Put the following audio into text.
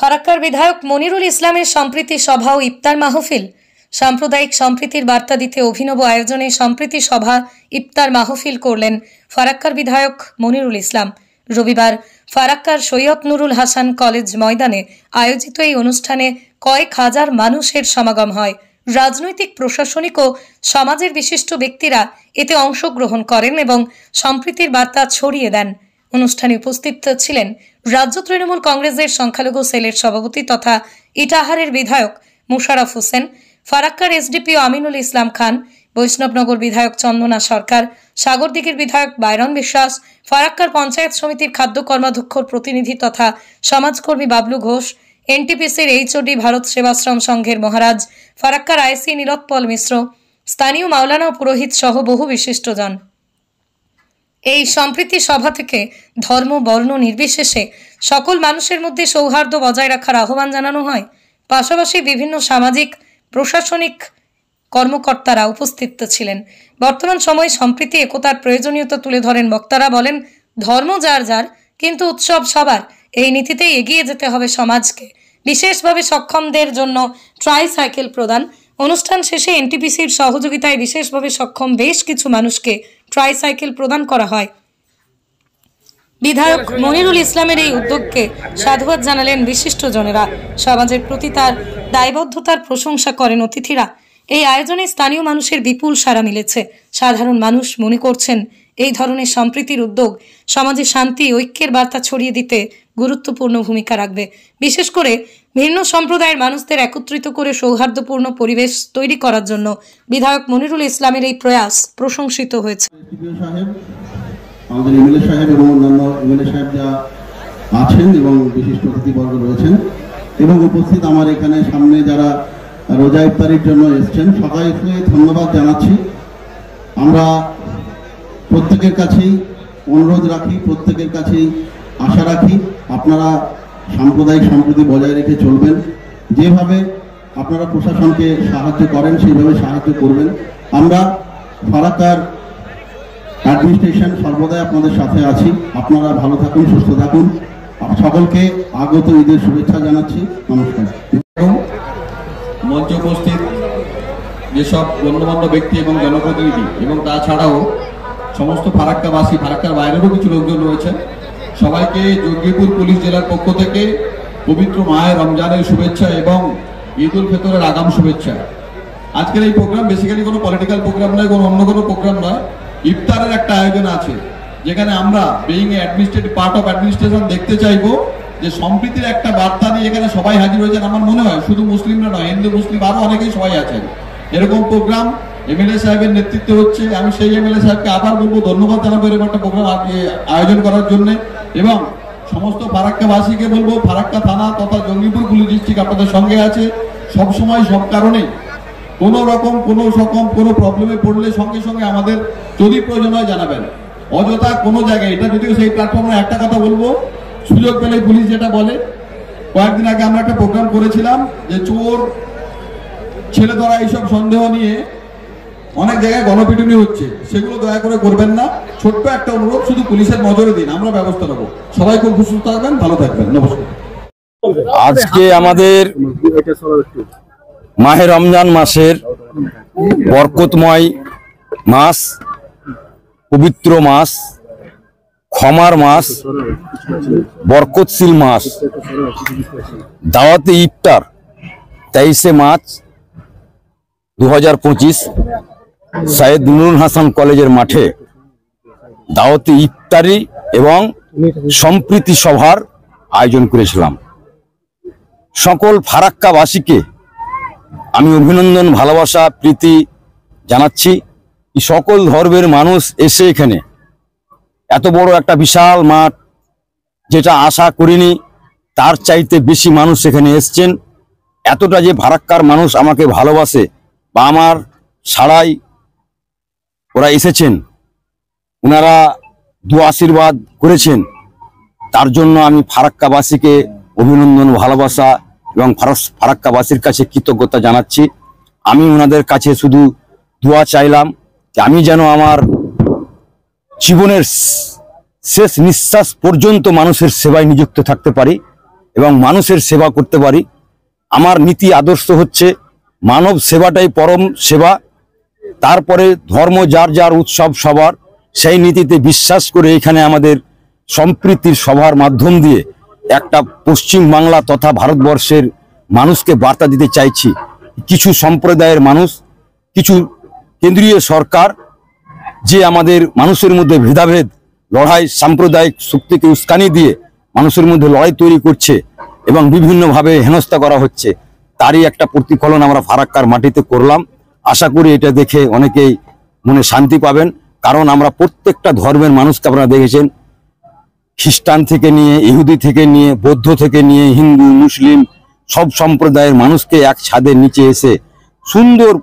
ফারাক্কার বিধায়ক মনিরুল ইসলামের সম্প্রীতি সভা ও ইফতার মাহফিল। সাম্প্রদায়িক সম্প্রীতির বার্তা দিতে অভিনব আয়োজনে সম্প্রীতি সভা ইফতার মাহফিল করলেন ফারাক্কার বিধায়ক মনিরুল ইসলাম। রবিবার ফারাক্কার সৈয়দ নুরুল হাসান কলেজ ময়দানে আয়োজিত এই অনুষ্ঠানে কয়েক হাজার মানুষের সমাগম হয়। রাজনৈতিক, প্রশাসনিক ও সমাজের বিশিষ্ট ব্যক্তিরা এতে অংশগ্রহণ করেন এবং সম্প্রীতির বার্তা ছড়িয়ে দেন। অনুষ্ঠানে উপস্থিত ছিলেন রাজ্য তৃণমূল কংগ্রেসের সংখ্যালঘু সেলের সভাপতি তথা ইটাহারের বিধায়ক মোশাররফ হোসেন, ফারাক্কার এসডিপিও আমিনুল ইসলাম খান, বৈষ্ণবনগর বিধায়ক চন্দনা সরকার, সাগরদিঘির বিধায়ক বাইরন বিশ্বাস, ফারাক্কার পঞ্চায়েত সমিতির খাদ্য কর্মাধ্যক্ষর প্রতিনিধি তথা সমাজকর্মী বাবলু ঘোষ, এনটিপিসির এইচওডি ভারত সেবাশ্রম সংঘের মহারাজ, ফারাক্কার আইসি নীলোৎপল মিশ্র, স্থানীয় মাওলানা ও পুরোহিত সহ বহু বিশিষ্টজন। এই সম্প্রীতি সভা থেকে ধর্ম, বর্ণ নির্বিশেষে সকল মানুষের মধ্যে সৌহার্দ্য বজায় রাখার আহ্বান জানানো হয়। পাশাপাশি বিভিন্ন সামাজিক, প্রশাসনিক কর্মকর্তারা উপস্থিত ছিলেন। বর্তমান সময়ে সম্প্রীতি, একতার প্রয়োজনীয়তা তুলে ধরেন বক্তারা। বলেন, ধর্ম যার যার, কিন্তু উৎসব সবার। এই নীতিতেই এগিয়ে যেতে হবে সমাজকে। বিশেষভাবে সক্ষমদের জন্য ট্রাইসাইকেল প্রদান। অনুষ্ঠান শেষে এনটিপিসির সহযোগিতায় বিশেষভাবে সক্ষম বেশ কিছু মানুষকে ট্রাইসাইকেল প্রদান করা হয়। বিধায়ক মনিরুল ইসলামের এই উদ্যোগকে সাধুবাদ জানালেন বিশিষ্টজনেরা। সমাজের প্রতি তার দায়বদ্ধতার প্রশংসা করেন অতিথিরা। এই আয়োজনে স্থানীয় মানুষের বিপুল সাড়া মিলেছে। সাধারণ মানুষ মনে করছেন এই ধরনের সম্প্রীতির উদ্যোগ সমাজে শান্তি, ঐক্যের বার্তা ছড়িয়ে দিতে গুরুত্বপূর্ণ ভূমিকা রাখবে। বিশেষ করে ভিন্ন সম্প্রদায়ের মানুষদের একত্রিত করে সৌহার্দ্যপূর্ণ পরিবেশ তৈরি করার জন্য বিধায়ক মনিরুল ইসলামের এই প্রয়াস প্রশংসিত হয়েছে। আমাদের এমএলএ সাহেব এবং অন্যান্য এমএলএ সাহেব যা আছেন এবং বিশিষ্ট অতিথিবর্গ রয়েছেন এবং উপস্থিত আমার এখানে সামনে যারা রোজা ইফতারির জন্য এসছেন, সবাইকে ধন্যবাদ জানাচ্ছি। আমরা প্রত্যেকের কাছেই অনুরোধ রাখি, প্রত্যেকের কাছেই আশা রাখি আপনারা সাম্প্রদায়িক সম্প্রীতি বজায় রেখে চলবেন। যেভাবে আপনারা প্রশাসনকে সাহায্য করেন সেইভাবে সাহায্য করবেন। আমরা ফারাক্কার অ্যাডমিনিস্ট্রেশন সর্বদাই আপনাদের সাথে আছি। আপনারা ভালো থাকুন, সুস্থ থাকুন। সকলকে আগত ঈদের শুভেচ্ছা জানাচ্ছি। নমস্কার। মঞ্চে উপস্থিত যেসব গণ্যমান্য ব্যক্তি এবং জনপ্রতিনিধি এবং তাছাড়াও সমস্ত ফারাক্কাবাসী, ফারাক্কার বাইরেরও কিছু লোকজন রয়েছেন, সবাইকে জঙ্গিপুর পুলিশ জেলার পক্ষ থেকে পবিত্র মাহে রমজানের শুভেচ্ছা এবং ঈদ উল ফিতরের আগাম শুভেচ্ছা। আজকের এই প্রোগ্রাম বেসিক্যালি কোনো পলিটিক্যাল প্রোগ্রাম নয়, কোনো অন্য কোনো প্রোগ্রাম নয়। ইফতারের একটা আয়োজন আছে, যেখানে আমরা being administrative part of administration দেখতে চাইবো যে সম্প্রীতির একটা বার্তা নিয়ে এখানে সবাই হাজির হয়েছেন। আমার মনে হয় শুধু মুসলিমরা নয়, হিন্দু মুসলিম আরো অনেকেই সবাই আছেন। এরকম প্রোগ্রাম এমএলএ সাহেবের নেতৃত্বে হচ্ছে। আমি সেই এমএলএ সাহেবকে আবার বলবো, ধন্যবাদ জানাবো এরকম একটা প্রোগ্রাম আয়োজন করার জন্য। এবং সমস্ত ফারাক্কাবাসীকে বলবো, ফারাক্কা থানা তথা জঙ্গিপুর পুলিশ ডিস্ট্রিক্ট আপনাদের সঙ্গে আছে সবসময়, সব কারণে কোনো রকম কোনো প্রবলেমে পড়লে সঙ্গে সঙ্গে আমাদের যদি প্রয়োজন হয় জানাবেন। অযথা কোনো জায়গায়, এটা যদিও সেই প্ল্যাটফর্মে একটা কথা বলবো, সুযোগ পেলে পুলিশ যেটা বলে, কয়েকদিন আগে আমরা একটা প্রোগ্রাম করেছিলাম যে চোর, ছেলে ধরা, এইসব সন্দেহ নিয়ে অনেক জায়গায় গণপিটুনি হচ্ছে, সেগুলো দয়া করে করবেন না। ছোট্ট একটা অনুরোধ, শুধু পুলিশের নজরে দিন, আমরা ব্যবস্থা নেবো। সবাই খুব সুস্থ থাকবেন, ভালো থাকবেন। নমস্কার। আজকে আমাদের মাহে রমজান মাসের বরকতময় মাস, পবিত্র মাস, ক্ষমার মাস, বরকতশীল মাস, দাওয়াতে ইফতার 23শে মার্চ 2025 সৈয়দ নুরুল হাসান কলেজের মাঠে দাওয়াতে ইফতারি এবং সম্প্রীতি সভার আয়োজন করেছিলাম। সকল ফারাক্কাবাসীকে আমি অভিনন্দন, ভালোবাসা, প্রীতি জানাচ্ছি। সকল ধর্মের মানুষ এসে এখানে এত বড় একটা বিশাল মাঠ, যেটা আশা করিনি, তার চাইতে বেশি মানুষ এখানে এসছেন। এতটা যে ফারাক্কার মানুষ আমাকে ভালোবাসে বা আমার ছাড়াই ওরা এসেছেন, ওনারা দু আশীর্বাদ করেছেন, তার জন্য আমি ফারাক্কাবাসীকে অভিনন্দন, ভালোবাসা এবং ফারাক্কাবাসীর কাছে কৃতজ্ঞতা জানাচ্ছি। আমি ওনাদের কাছে শুধু দোয়া চাইলাম যে আমি যেন আমার জীবনের শেষ নিঃশ্বাস পর্যন্ত মানুষের সেবায় নিযুক্ত থাকতে পারি এবং মানুষের সেবা করতে পারি। আমার নীতি আদর্শ হচ্ছে মানব সেবাটাই পরম সেবা, তারপরে ধর্ম যার যার, উৎসব সবার। সেই নীতিতে বিশ্বাস করে এখানে আমাদের সম্প্রীতির সভার মাধ্যম দিয়ে একটা পশ্চিম বাংলা তথা ভারতবর্ষের মানুষকে বার্তা দিতে চাইছি। কিছু সম্প্রদায়ের মানুষ, কিছু কেন্দ্রীয় সরকার যে আমাদের মানুষের মধ্যে ভেদাভেদ, লড়াই, সাম্প্রদায়িক শক্তিকে উস্কানি দিয়ে মানুষের মধ্যে লড়াই তৈরি করছে এবং বিভিন্নভাবে হেনস্থা করা হচ্ছে, তারই একটা প্রতিফলন আমরা ফারাক্কার মাটিতে করলাম। আশা করি এটা দেখে অনেকেই মনে শান্তি পাবেন, কারণ আমরা প্রত্যেকটা ধর্মের মানুষকে আপনারা দেখেছেন, খ্রিস্টান থেকে নিয়ে, ইহুদি থেকে নিয়ে, বৌদ্ধ থেকে নিয়ে, হিন্দু, মুসলিম সব সম্প্রদায়ের মানুষকে এক ছাদের নিচে এসে সুন্দর